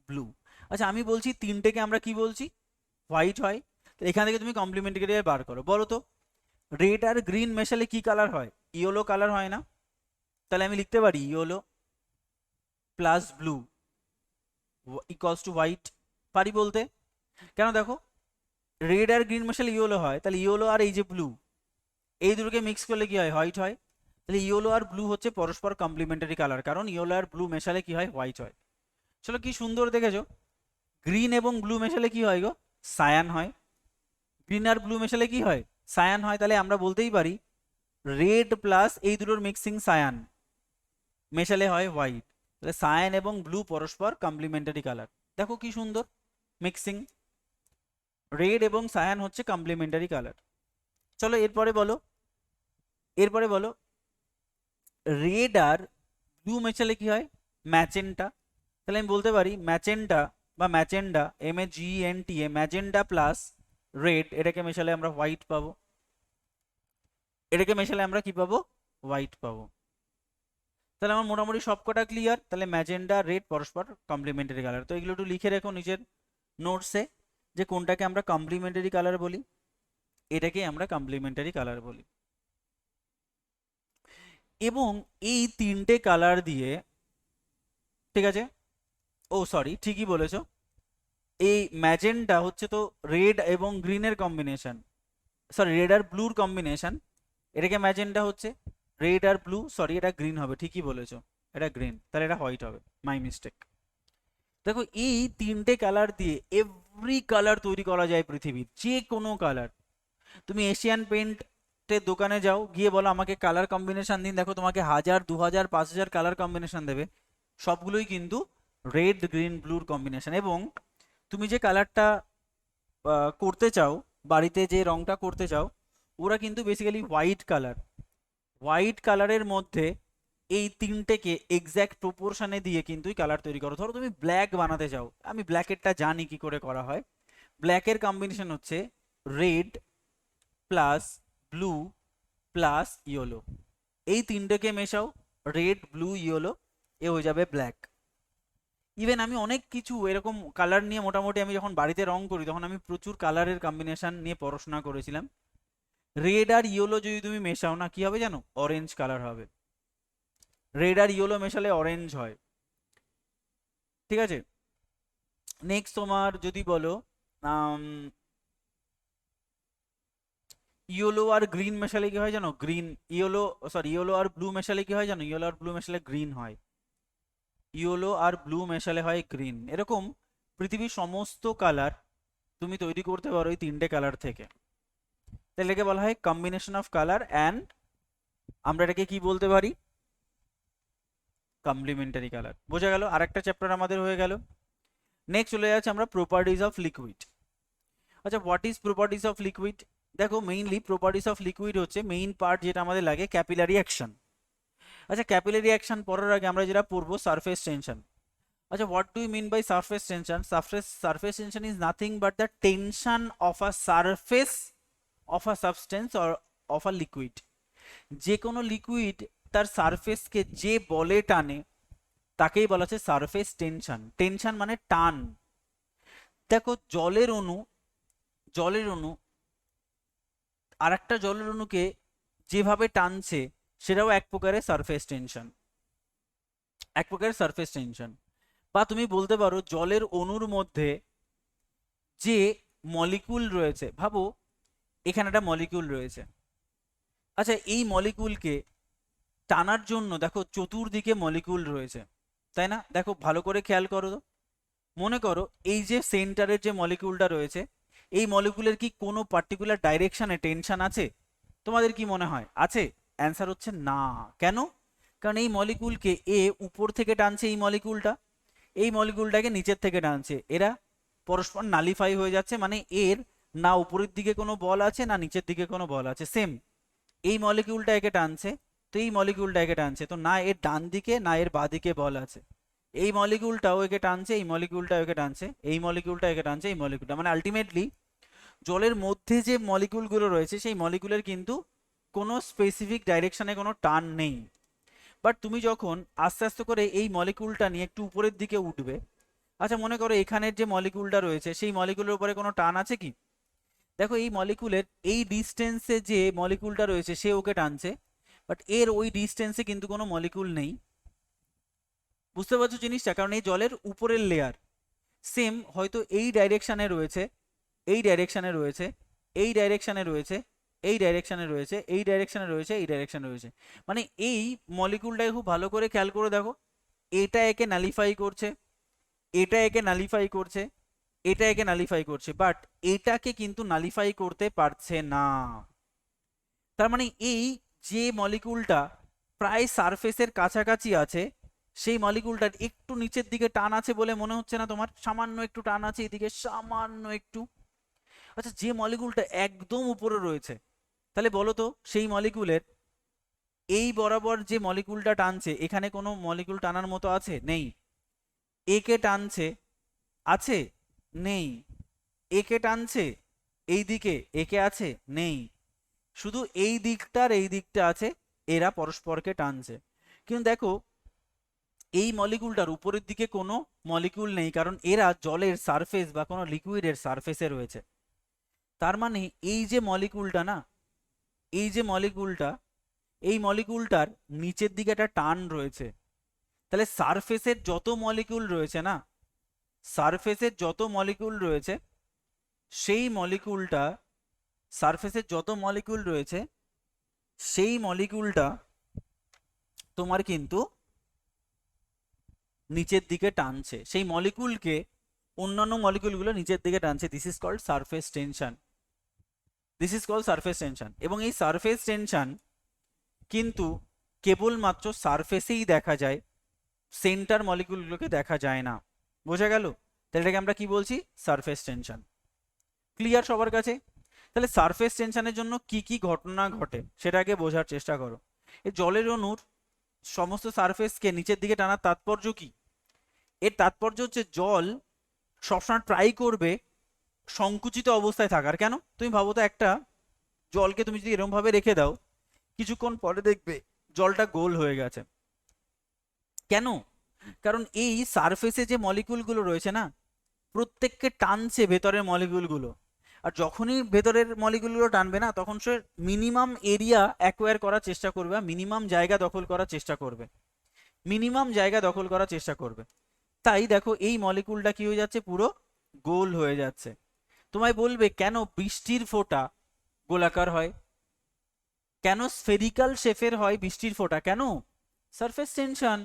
ব্লু। আচ্ছা আমি বলছি তিনটেকে আমরা কি বলছি? হোয়াইট হয়। তো এখান থেকে তুমি কমপ্লিমেন্টারি বার করো, বলো তো রেড আর গ্রিন মেশালে কি কালার হয়? ইয়েলো কালার হয় না? তাহলে আমি লিখতে পারি yellow plus blue equals to white, পারি বলতে। কেন? দেখো রেড আর গ্রিন মেশালে ইয়েলো হয়, তাহলে ইয়েলো আর এই যে ব্লু এই দুটোকে মিক্স করলে কি হয়? হোয়াইট হয়। তাহলে ইয়েলো আর ব্লু হচ্ছে পরস্পর কমপ্লিমেন্টারি কালার, কারণ ইয়েলো আর ব্লু মেশালে কি হয়? হোয়াইট হয়। চলো কি সুন্দর দেখেছো। গ্রিন এবং ব্লু মেশালে কি হয় গো? সায়ান হয়। গ্রিন আর ব্লু মেশালে কি হয়? সায়ান হয়। তাহলে আমরা বলতেই পারি রেড প্লাস এই দুটোর মিক্সিং সায়ান মেশালে হয় হোয়াইট। তাহলে সায়ান এবং ব্লু পরস্পর কমপ্লিমেন্টারি কালার। দেখো কি সুন্দর মিক্সিং, রেড এবং সায়ান হচ্ছে কমপ্লিমেন্টারি কালার। চলো এরপরে বলো, এরপরে বলো রেড আর ব্লু মেশালে কি হয়? ম্যাচেন্টা। তাহলে আমি বলতে পারি ম্যাচেন্টা বা ম্যাচেন্ডা, MAGENTA, ম্যাজেন্ডা প্লাস রেড, এটাকে মেশালে আমরা হোয়াইট পাবো। এটাকে মেশালে আমরা কি পাবো? হোয়াইট পাবো। তাহলে আমার মোটামুটি সবকটা ক্লিয়ার। তাহলে ম্যাজেন্ডা রেড পরস্পর কমপ্লিমেন্টারি কালার। তো এগুলো একটু লিখে রেখো নিজের নোটসে যে কোনটাকে আমরা কমপ্লিমেন্টারি কালার বলি, এটাকে আমরা কমপ্লিমেন্টারি কালার বলি। এবং এই তিনটে কালার দিয়ে, ঠিক আছে, ও সরি ঠিকই বলেছো, এই ম্যাজেন্টা হচ্ছে তো রেড এবং গ্রিনের কম্বিনেশন, সরি রেড আর ব্লুর কম্বিনেশন, এটাকে ম্যাজেন্টা হচ্ছে। রেড আর ব্লু, সরি এটা গ্রিন হবে, ঠিকই বলেছো, এটা গ্রিন, তাহলে এটা হোয়াইট হবে, মাই মিস্টেক। দেখো এই তিনটে কালার দিয়ে এভরি কালার তৈরি করা যায় পৃথিবীর, যে কোনো কালার। তুমি এশিয়ান পেন্ট কালারের দোকানে যাও, গিয়ে বলো আমাকে কালার কম্বিনেশন দিন, দেখো তোমাকে 1000, 2000, 5000 কালার কম্বিনেশন দেবে, সবগুলোই কিন্তু রেড গ্রিন ব্লুর কম্বিনেশন। এবং তুমি যে কালারটা করতে চাও, বাড়িতে যে রংটা করতে চাও, ওরা কিন্তু বেসিক্যালি হোয়াইট কালার, হোয়াইট কালারের মধ্যে এই তিনটেকে এক্স্যাক্ট প্রপোর্শনে দিয়ে কিন্তু কালার তৈরি করো। ধরো তুমি ব্ল্যাক বানাতে চাও, আমি ব্ল্যাকেরটা জানি কি করে করা হয়। ব্ল্যাকের কম্বিনেশন হচ্ছে red plus blue plus yellow, এই তিনটেকে মেশাও, রেড ব্লু ইয়েলো, এ হয়ে যাবে ব্ল্যাক। ইভেন আমি অনেক কিছু এরকম কালার নিয়ে মোটামুটি আমি যখন বাড়িতে রং করি তখন আমি প্রচুর কালারের কম্বিনেশন নিয়ে পড়াশোনা করেছিলাম। রেড আর ইয়েলো যদি তুমি মেশাও না, কি হবে জানো? অরেঞ্জ কালার হবে। রেড আর ইয়েলো মেশালে অরেঞ্জ হয়, ঠিক আছে। নেক্সট তোমার যদি বলো ইয়েলো আর গ্রিন মেশালে কি হয় জানো? গ্রিন ইয়েলো, সরি ইয়েলো আর ব্লু মেশালে কি হয় জানো? ইয়েলো আর ব্লু মেশালে গ্রিন হয়। ইয়েলো আর ব্লু মেশালে হয় গ্রিন। এরকম পৃথিবীর সমস্ত কালার তুমি তৈরি করতে পারো এই তিনটে কালার থেকে। তাহলে এটাকে বলা হয় কম্বিনেশন অফ কালার অ্যান্ড আমরা এটাকে কি বলতে পারি? Complementary colour. বোঝা গেল? আরেকটা চ্যাপ্টার আমাদের হয়ে গেল। নেক্সট চলে যাচ্ছে আমরা প্রপার্টিজ অফ লিকুইড। আচ্ছা, what is properties of liquid? দেখো মেইনলি প্রপার্টিজ অফ লিকুইড হচ্ছে মেইন পার্ট যেটা আমাদের লাগে ক্যাপিলারি অ্যাকশন। আচ্ছা, ক্যাপিলারি অ্যাকশন পড়ার আগে আমরা যেটা পড়বো সারফেস টেনশন। আচ্ছা, what do you mean by surface tension? Surface tension is nothing but the tension of a surface of a substance or of a liquid. যে কোনো লিকুইড তার সারফেসকে যে বলে টানে তাকেই বলা হচ্ছে সারফেস টেনশন। টেনশন মানে টান। দেখো জলের অণু আর একটা জলের অণুকে যেভাবে টানছে সেটাও এক প্রকারের সারফেস টেনশন, এক প্রকারের সারফেস টেনশন। বা তুমি বলতে পারো জলের অণুর মধ্যে যে মলিকুল রয়েছে, ভাবো এখানে একটা মলিকুল রয়েছে। আচ্ছা, এই মলিকুলকে টানার জন্য দেখো চতুর্দিকে মলিকুল রয়েছে, তাই না? দেখো ভালো করে খেয়াল করো তো। মনে করো এই যে সেন্টারের যে মলিকুলটা রয়েছে, এই মলিকুলের কি কোনো পার্টিকুলার ডাইরেকশনে টেনশন আছে? তোমাদের কি মনে হয় আছে? অ্যান্সার হচ্ছে না। কেন? কারণ এই মলিকুলকে এ উপর থেকে টানছে, এই মলিকুলটাকে নিচের থেকে টানছে, এরা পরস্পর নালিফাই হয়ে যাচ্ছে, মানে এর না উপরের দিকে কোনো বল আছে না নিচের দিকে কোনো বল আছে। সেম এই মলিকিউলটা একে টানছে, তো এই মলিকিউলটা একে টানছে, তো না এর ডান দিকে না এর বাঁ দিকে বল আছে। এই মলিকিউলটাও একে টানছে, এই মলিকিউলটাও একে টানছে, এই মলিকিউলটা একে টানছে, এই মলিকিউলটা, মানে আলটিমেটলি জলের মধ্যে যে মলিকিউলগুলো রয়েছে সেই মলিকিউলের কিন্তু কোনো স্পেসিফিক ডাইরেকশনে কোনো টান নেই। বাট তুমি যখন আস্তে আস্তে করে এই মলিকিউলটা নিয়ে একটু উপরের দিকে উঠবে, আচ্ছা মনে করো এখানের যে মলিকিউলটা রয়েছে সেই মলিকিউলের উপরে কোনো টান আছে কি? দেখো এই মলিকুলের এই ডিস্টেন্সে যে মলিকুলটা রয়েছে সে ওকে টানছে, বাট এর ওই ডিস্টেন্সে কিন্তু কোনো মলিকুল নেই। বুঝতে পারছো জিনিসটা? কারণ এই জলের উপরের লেয়ার সেম হয়তো এই ডাইরেকশানে রয়েছে, এই ডাইরেকশানে রয়েছে, এই ডাইরেকশানে রয়েছে, এই ডাইরেকশানে রয়েছে, এই ডাইরেকশানে রয়েছে, এই ডাইরেকশানে রয়েছে, মানে এই মলিকুলটাকে খুব ভালো করে খেয়াল করে দেখো, এটা একে নালিফাই করছে, এটা একে নালিফাই করছে, এটা একে নালিফাই করছে, বাট এটাকে কিন্তু নালিফাই করতে পারছে না। তার মানে এই যে মলিকুলটা প্রায় সারফেসের কাছাকাছি আছে সেই মলিকুলটার একটু নিচের দিকে টান আছে বলে মনে হচ্ছে না তোমার? সামান্য একটু টান আছে এদিকে, সামান্য একটু। আচ্ছা, যে মলিকুলটা একদম উপরে রয়েছে, তাহলে বলো তো সেই মলিকুলের এই বরাবর যে মলিকুলটা টানছে এখানে কোনো মলিকুল টানার মতো আছে? নেই। একে টানছে, আছে? নেই। একে টানছে এই দিকে, একে আছে? নেই। শুধু এই দিকটার এই দিকটা আছে, এরা পরস্পরকে টানছে। কিন্তু দেখো এই মলিকুলটার উপরের দিকে কোনো মলিকুল নেই, কারণ এরা জলের সারফেস বা কোনো লিকুইডের সারফেসে রয়েছে। তার মানে এই যে মলিকুলটা না, এই যে মলিকুলটা, এই মলিকুলটার নিচের দিকে একটা টান রয়েছে। তাহলে সারফেসের যত মলিকুল রয়েছে না, সারফেসের যত মলিকুল রয়েছে সেই মলিকুলটা, সারফেসের যত মলিকুল রয়েছে সেই মলিকুলটা তোমার কিন্তু নিচের দিকে টানছে, সেই মলিকুলকে অন্যান্য মলিকুলগুলো নিচের দিকে টানছে। This is called surface tension. This is call surface tension. এবং এই সারফেস টেনশন কিন্তু কেবলমাত্র সারফেসেই দেখা যায়, সেন্টার মলিকুলগুলোকে দেখা যায় না। বোঝা গেল? তাহলে এটাকে আমরা কি বলছি? Surface tension. ক্লিয়ার সবার কাছে? তাহলে সারফেস টেনশনের জন্য কি কি ঘটনা ঘটে সেটা আগে বোঝার চেষ্টা করো। এই জলের অণুর সমস্ত সারফেসকে নিচের দিকে টানার তাৎপর্য কি? এর তাৎপর্য হচ্ছে জল সবসময় ট্রাই করবে সংকুচিত অবস্থায় থাকার। কেন? তুমি ভাবো তো, একটা জলকে তুমি যদি এরকম ভাবে রেখে দাও, কিছুক্ষণ পরে দেখবে জলটা গোল হয়ে গেছে। কেন? কারণ এই সারফেসে যে মলিকুলগুলো রয়েছে না, প্রত্যেককে টানছে ভেতরের মলিকুলগুলো। আর যখনই ভেতরের মলিকুলগুলো টানবে না, তখন সে মিনিমাম এরিয়া অ্যাকোয়ার করার চেষ্টা করবে, মিনিমাম জায়গা দখল করার চেষ্টা করবে, মিনিমাম জায়গা দখল করার চেষ্টা করবে। তাই দেখো এই মলিকুলটা কি হয়ে যাচ্ছে? পুরো গোল হয়ে যাচ্ছে। তোমায় বলবে কেন বৃষ্টির ফোঁটা গোলাকার হয়, কেন স্ফেরিক্যাল শেপের হয় বৃষ্টির ফোঁটা? কেন? Surface tension.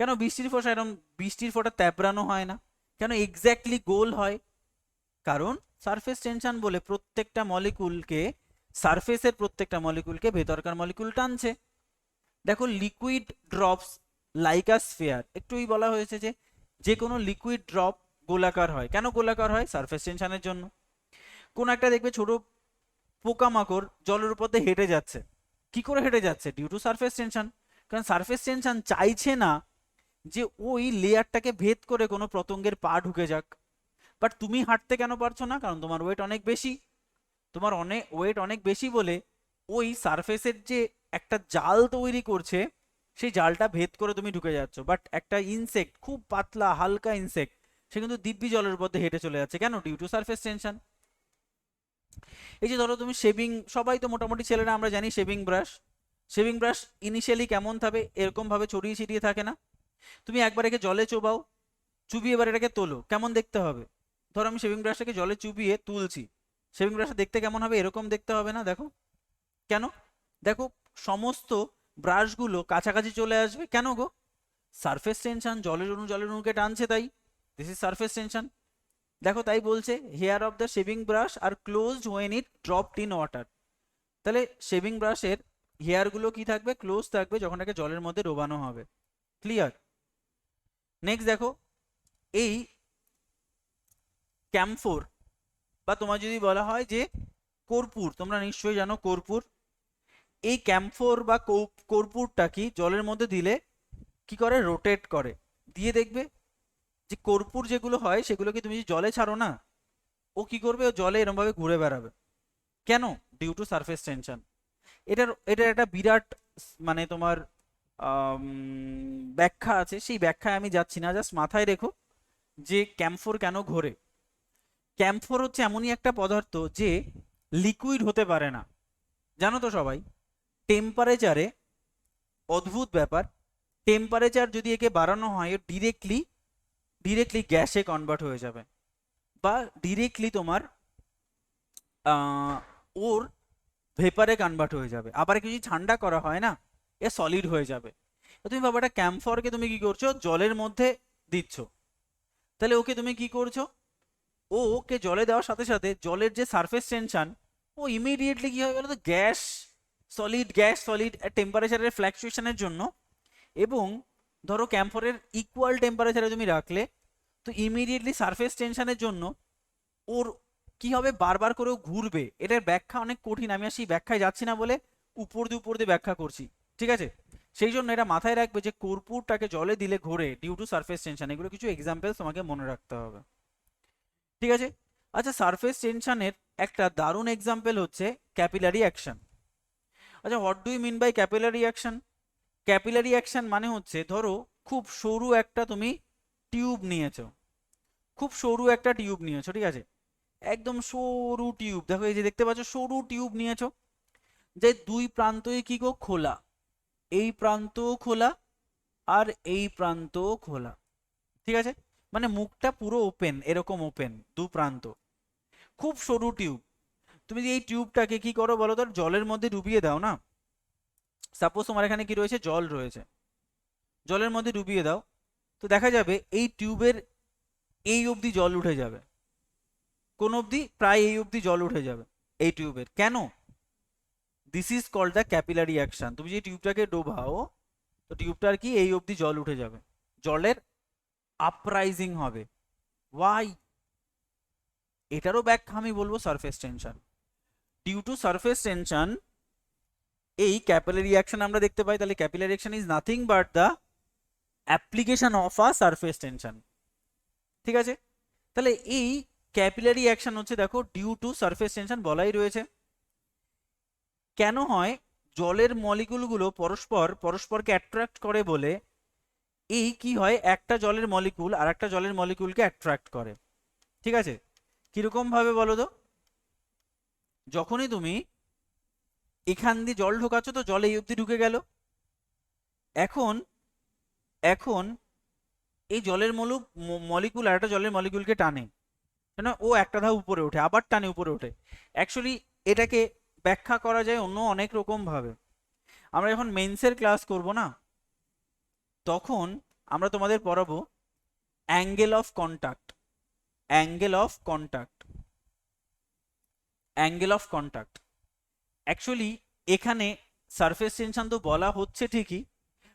কেন বৃষ্টির ফোঁটা এরকম, বৃষ্টির ফোঁটা তেবড়ানো হয় না? কেন এক্স্যাক্টলি গোল হয়? কারণ সারফেস টেনশন বলে প্রত্যেকটা মলিকুলকে, সারফেসের প্রত্যেকটা মলিকুলকে ভেতরকার মলিকুল টানছে। দেখো liquid drops like a sphere, একটুই বলা হয়েছে যে যে কোনো লিকুইড ড্রপ গোলাকার হয়। কেন গোলাকার হয়? সারফেস টেনশনের জন্য। কোন একটা দেখবে ছোট পোকামাকড় জলের উপর দিয়ে হেঁটে যাচ্ছে। কি করে হেঁটে যাচ্ছে? Due to surface tension. কারণ সারফেস টেনশন চাইছে না যে ওই লেয়ারটাকে ভেদ করে কোনো পতঙ্গের পা ঢুকে যাক। বাট তুমি হাঁটতে কেন পারছো না? কারণ তোমার ওয়েট অনেক বেশি। তোমার ওয়েট অনেক বেশি বলে ওই সারফেসের যে একটা জাল তৈরি করছে, সেই জালটা ভেদ করে তুমি ঢুকে যাচ্ছ। বাট একটা ইনসেক্ট, খুব পাতলা হালকা ইনসেক্ট, সে কিন্তু দিব্যি জলের উপর দিয়ে হেঁটে চলে যাচ্ছে। কেন? Due to surface tension. এই যে ধরো তুমি শেভিং, সবাই তো মোটামুটি ছেলেরা আমরা জানি shaving brush, shaving brush initially কেমন থাকবে? এরকম ভাবে ছড়িয়ে ছিটিয়ে থাকে না? তুমি একবার একে জলে চোবাও, চুবিয়ে এবার এটাকে তোলো, কেমন দেখতে হবে? ধরো আমি শেভিং ব্রাশটাকে জলে চুবিয়ে তুলছি, শেভিং ব্রাশটা দেখতে কেমন হবে? এরকম দেখতে হবে না? দেখো কেন? দেখো সমস্ত ব্রাশগুলো কাছাকাছি চলে আসবে। কেন গো? সারফেস টেনশন, জলের অণুকে টানছে, তাই। This is surface tension. দেখো তাই বলছে hair of the shaving brush are closed when it dropped in water. তাহলে শেভিং ব্রাশের হেয়ারগুলো কি থাকবে? ক্লোজ থাকবে যখন এটাকে জলের মধ্যে ডোবানো হবে। ক্লিয়ার? নেক্সট দেখো, এই ক্যাম্ফোর, বা তোমার যদি বলা হয় যে কর্পূর, তোমরা নিশ্চয়ই জানো কর্পূর। এই ক্যাম্ফোর বা কর্পূরটা কি জলের মধ্যে দিলে কি করে? রোটেট করে। দিয়ে দেখবে যে কর্পূর যেগুলো হয় সেগুলোকে তুমি যদি জলে ছাড়ো না, ও কি করবে? ও জলে এরকম ভাবে ঘুরে বেড়াবে। কেন? Due to surface tension. এটার একটা বিরাট মানে তোমার ব্যাখ্যা আছে, সেই ব্যাখ্যায় আমি যাচ্ছি না, জাস্ট মাথায় রেখো যে ক্যাম্ফোর কেন ঘোরে। ক্যাম্ফোর হচ্ছে এমনই একটা পদার্থ যে লিকুইড হতে পারে না, জানো তো সবাই। টেম্পারেচারে, অদ্ভুত ব্যাপার, টেম্পারেচার যদি একে বাড়ানো হয় ডিরেক্টলি ডিরেক্টলি গ্যাসে কনভার্ট হয়ে যাবে, বা ডিরেক্টলি তোমার ওর ভেপারে কনভার্ট হয়ে যাবে। আবার একে যদি ঠান্ডা করা হয় না, এ সলিড হয়ে যাবে। তুমি ভাবো একটা ক্যাম্ফরকে তুমি কি করছো? জলের মধ্যে দিচ্ছ। তাহলে ওকে তুমি কি করছো? ওকে জলে দেওয়ার সাথে সাথে জলের যে সারফেস টেনশন, ও ইমিডিয়েটলি কি হয় বলো তো? গ্যাস সলিড টেম্পারেচারের ফ্ল্যাকচুয়েশনের জন্য, এবং ধরো ক্যাম্ফরের ইকুয়াল টেম্পারেচারে তুমি রাখলে, তো ইমিডিয়েটলি সারফেস টেনশনের জন্য ওর কি হবে? বারবার করে ও ঘুরবে। এটার ব্যাখ্যা অনেক কঠিন, আমি আর সেই ব্যাখ্যায় যাচ্ছি না বলে উপর দিয়ে ব্যাখ্যা করছি, ঠিক আছে? সেই জন্য এটা মাথায় রাখবে যে কর্পূরটাকে জলে দিলে ঘোরে ডিউ টু সারফেস টেনশন। এগুলো কিছু এক্সাম্পল তোমাকে মনে রাখতে হবে, ঠিক আছে? আচ্ছা, সারফেস টেনশনের একটা দারুণ এক্সাম্পল হচ্ছে ক্যাপিলারি অ্যাকশন। আচ্ছা, what do you mean by capillary action? Capillary action মানে হচ্ছে, ধরো খুব সরু একটা তুমি টিউব নিয়েছো, খুব সরু একটা টিউব নিয়েছো, ঠিক আছে? একদম সরু টিউব, দেখো এই যে দেখতে পাচ্ছ সরু টিউব নিয়েছো, যে দুই প্রান্তই কি গো? খোলা। এই প্রান্তও খোলা আর এই প্রান্তও খোলা, ঠিক আছে? মানে মুখটা পুরো ওপেন, এরকম ওপেন দু প্রান্ত, খুব সরু টিউব। তুমি এই টিউবটাকে কি করো বলো তো? জলের মধ্যে ডুবিয়ে দাও না। সাপোজ তোমার এখানে কি রয়েছে? জল রয়েছে, জলের মধ্যে ডুবিয়ে দাও, তো দেখা যাবে এই টিউবের এই অবধি জল উঠে যাবে, কোন অবধি? প্রায় এই অবধি জল উঠে যাবে। এই টিউবের। কেন? This is called the capillary action. তুমি যে টিউবটাকে ডোবাও, তো টিউবটার কি এই অবধি জল উঠে যাবে, জলের আপরাইজিং হবে। ওয়াই? এটারও ব্যাখ্যা আমি বলবো surface tension. Due to surface tension এই ক্যাপিলারি অ্যাকশন আমরা দেখতে পাই। তাহলে capillary action is nothing but the application of a surface tension. ঠিক আছে, তাহলে এই ক্যাপিলারি অ্যাকশন হচ্ছে, দেখো ডিউ টু সারফেস টেনশন বলাই রয়েছে। কেন হয়? জলের মলিকুলগুলো পরস্পরকে অ্যাট্রাক্ট করে বলে এই কি হয়, একটা জলের মলিকুল আর একটা জলের মলিকুলকে অ্যাট্রাক্ট করে। ঠিক আছে, কিরকম ভাবে বলো তো? যখনই তুমি এখান দিয়ে জল ঢোকাচ্ছ, তো জল এই অবধি ঢুকে গেল। এখন এখন এই জলের মলিকুল আর একটা জলের মলিকুলকে টানে, কেন? ও একটা ধাপ উপরে ওঠে, আবার টানে উপরে ওঠে। অ্যাকচুয়ালি এটাকে ব্যাখ্যা করা যায় অন্য অনেক রকম ভাবে। আমরা যখন মেন্সের ক্লাস করব না, তখন আমরা তোমাদের পড়াবো angle of contact. Angle of contact, angle of contact. Actually এখানে সারফেস টেনশন তো বলা হচ্ছে ঠিকই,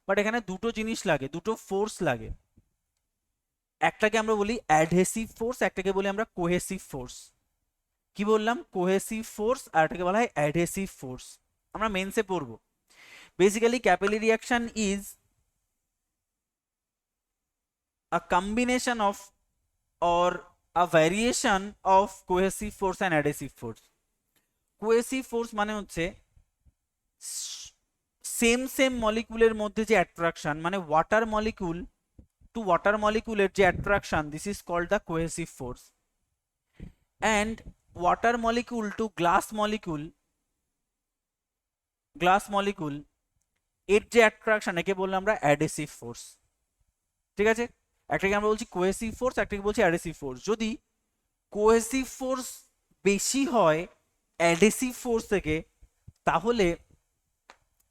বাট এখানে দুটো জিনিস লাগে, দুটো ফোর্স লাগে। একটাকে আমরা বলি অ্যাডহেসিভ ফোর্স, একটাকে বলি আমরা কোহেসিভ ফোর্স। কি বললাম? কোহেসিভ ফোর্স, আর একটাকে বলা হয় অ্যাডহেসিভ ফোর্স। আমরা মেন্সে পড়বো। Basically capillary reaction is a combination of or a variation of cohesive force and adhesive force. cohesive force মানে হচ্ছে সেম মলিকুলের মধ্যে যে অ্যাট্রাকশন, মানে ওয়াটার মলিকুল টু ওয়াটার মলিকুলের যে attraction, this is called the cohesive force. And water molecule to glass molecule এর যে attraction, একে বললাম আমরা অ্যাডহেসিভ ফোর্স। ঠিক আছে, একটাকে আমরা বলছি কোহেসিভ ফোর্স, একটাকে বলছি অ্যাডহেসিভ ফোর্স। যদি কোহেসিভ ফোর্স বেশি হয় অ্যাডহেসিভ ফোর্স থেকে, তাহলে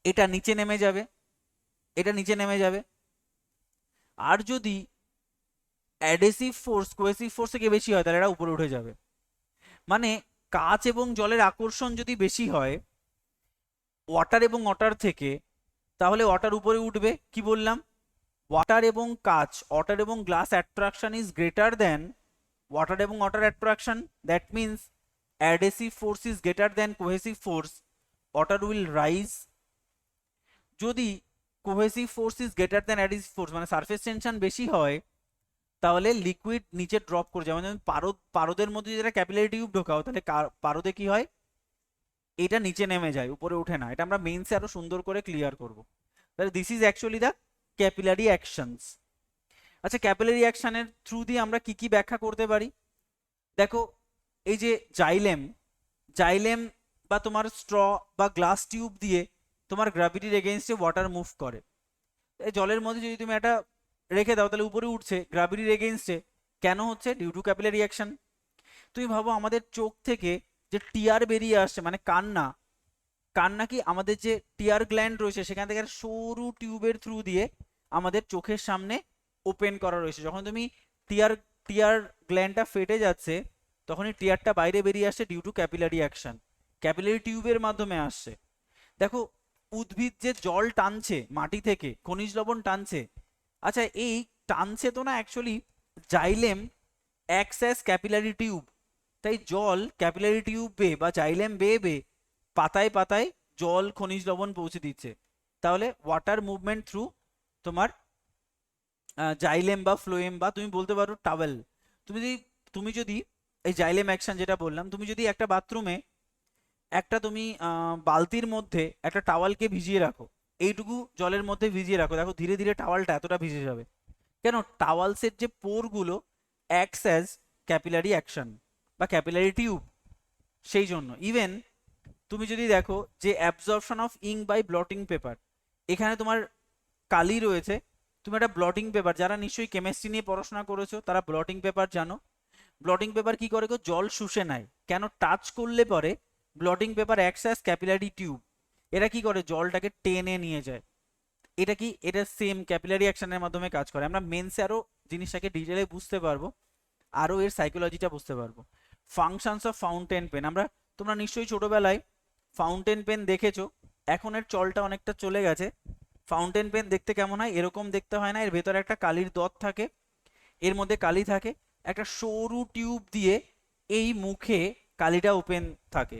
এটা নিচে নেমে যাবে, এটা নিচে নেমে যাবে। আর যদি অ্যাডহেসিভ ফোর্স কোহেসিভ ফোর্স থেকে বেশি হয়, তাহলে এটা উপরে উঠে যাবে। মানে কাঁচ এবং জলের আকর্ষণ যদি বেশি হয় ওয়াটার এবং ওয়াটার থেকে, তাহলে ওয়াটার উপরে উঠবে। কি বললাম? ওয়াটার এবং কাঁচ, ওয়াটার এবং glass attraction is greater than water এবং water attraction. That means adhesive force is greater than cohesive force. Water will rise. যদি cohesive force is greater than adhesive force, মানে surface tension বেশি হয়, তাহলে liquid নিচে drop করে যাবে। যেমন পারদের মধ্যে যেটা ক্যাপিলারি টিউব ঢোকাও, তাহলে পারদে কি হয়? এটা নিচে নেমে যায়, উপরে ওঠে না। এটা আমরা মেইনসে আরো সুন্দর করে ক্লিয়ার করব। তাহলে this is actually the capillary actions. আচ্ছা, ক্যাপিলারি অ্যাকশনের থ্রু দিয়ে আমরা কি কি ব্যাখ্যা করতে পারি? দেখো, এই যে জাইলেম বা তোমার স্ট্র বা গ্লাস টিউব দিয়ে তোমার গ্র্যাভিটির এগেইনস্টে ওয়াটার মুভ করে। এই জলের মধ্যে যদি তুমি একটা রেখে দাও, তাহলে উপরে উঠছে গ্র্যাভিটির এগেইনস্টে। কেন হচ্ছে? Due to capillary action. তুমি ভাবো আমাদের চোখ থেকে যে টিয়ার বেরিয়ে আসছে, মানে কান্না কি আমাদের যে টিয়ার গ্ল্যান্ড রয়েছে সেখান থেকে সরু টিউবের থ্রু দিয়ে আমাদের চোখের সামনে ওপেন করা রয়েছে। যখন তুমি টিয়ার গ্ল্যান্ডটা ফেটে যাচ্ছে, তখনই টিয়ারটা বাইরে বেরিয়ে আসছে due to capillary action, capillary টিউবের মাধ্যমে আসছে। দেখো, উদ্ভিদ যে জল টানছে মাটি থেকে, খনিজ লবণ টানছে, আচ্ছা এই টানছে তো না, actually xylem acts as capillary tube. তাই জল ক্যাপিলারি টিউব বেয়ে বা জাইলেম বেয়ে পাতায় পাতায় জল খনিজ লবণ পৌঁছে দিচ্ছে। তাহলে ওয়াটার মুভমেন্ট থ্রু তোমার জাইলেম বা ফ্লোয়েম, বা তুমি বলতে পারো টাওয়েল। তুমি যদি এই জাইলেম অ্যাকশন যেটা বললাম, তুমি যদি একটা বাথরুমে একটা তুমি বালতির মধ্যে একটা টাওয়ালকে ভিজিয়ে রাখো, এইটুকু জলের মধ্যে ভিজিয়ে রাখো, দেখো ধীরে ধীরে টাওয়ালটা এতটা ভিজে যাবে। কেন? টাওয়ালসের যে পোরগুলো অ্যাক্টস অ্যাজ ক্যাপিলারি অ্যাকশন বা ক্যাপিলারি টিউব, সেই জন্য। ইভেন তুমি যদি দেখো যে absorption of ink by blotting paper, এখানে তোমার কালি রয়েছে, তুমি একটা ব্লটিং পেপার, যারা নিশ্চয়ই কেমিস্ট্রি নিয়ে পড়াশোনা করেছো তারা ব্লটিং পেপার জানো। ব্লটিং পেপার কি করে গো? জল শুষে নেয়। কেন? টাচ করলে পরে bloating paper acts as capillary tube, এরা কি করে? জলটাকে টেনে নিয়ে যায়। এটা কি? এটা সেম ক্যাপিলারি অ্যাকশনের মাধ্যমে কাজ করে। আমরা মেন্সে আরো জিনিসটাকে ডিটেলে বুঝতে পারবো, আরো এর সাইকোলজিটা বুঝতে পারবো। ফাংশনস অফ ফাউন্টেন পেন, আমরা তো তোমরা নিশ্চয়ই ছোটবেলায় ফাউন্টেন পেন দেখেছো, এখন এর চলটা অনেকটা চলে গেছে। ফাউন্টেন পেন দেখতে কেমন হয়? এরকম দেখতে হয় না, এর ভেতরে একটা কালির দত থাকে, এর মধ্যে কালি থাকে, একটা সরু টিউব দিয়ে এই মুখে কালিটা ওপেন থাকে।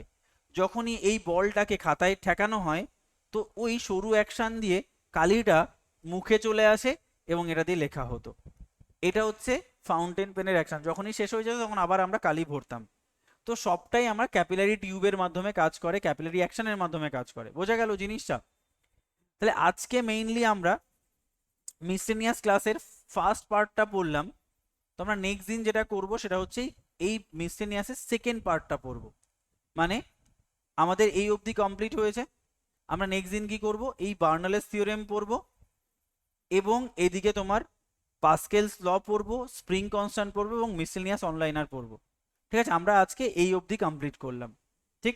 যখনই এই বলটাকে খাতায় ঠেকানো হয়, তো ওই সরু অ্যাকশন দিয়ে কালিটা মুখে চলে আসে এবং এটা দিয়ে লেখা হতো। এটা হচ্ছে ফাউন্টেন পেনের অ্যাকশন। যখনই শেষ হয়ে যেত তখন আবার আমরা কালি ভরতাম। তো সবটাই আমরা ক্যাপিলারি টিউবের মাধ্যমে কাজ করে, ক্যাপিলারি অ্যাকশনের মাধ্যমে কাজ করে। বোঝা গেল জিনিসটা? তাহলে আজকে মেইনলি আমরা মিসলেনিয়াস ক্লাসের ফার্স্ট পার্টটা পড়লাম। তো আমরা নেক্সট দিন যেটা করব সেটা হচ্ছে এই মিসলেনিয়াসের সেকেন্ড পার্টটা পড়ব। মানে আমাদের এই অবধি কমপ্লিট হয়েছে, আমরা নেক্সট দিন কি করব, এই বার্নলেস থিওরেম পড়ব এবং এদিকে তোমার পাস্কেলস ল পড়ব, স্প্রিং কনস্ট্যান্ট পড়ব এবং মিসলেনিয়াস অনলাইনার পড়ব। ঠিক আছে, আমরা আজকে এই অবধি কমপ্লিট করলাম। ঠিক,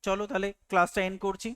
চলো তাহলে ক্লাসটা এন্ড করছি।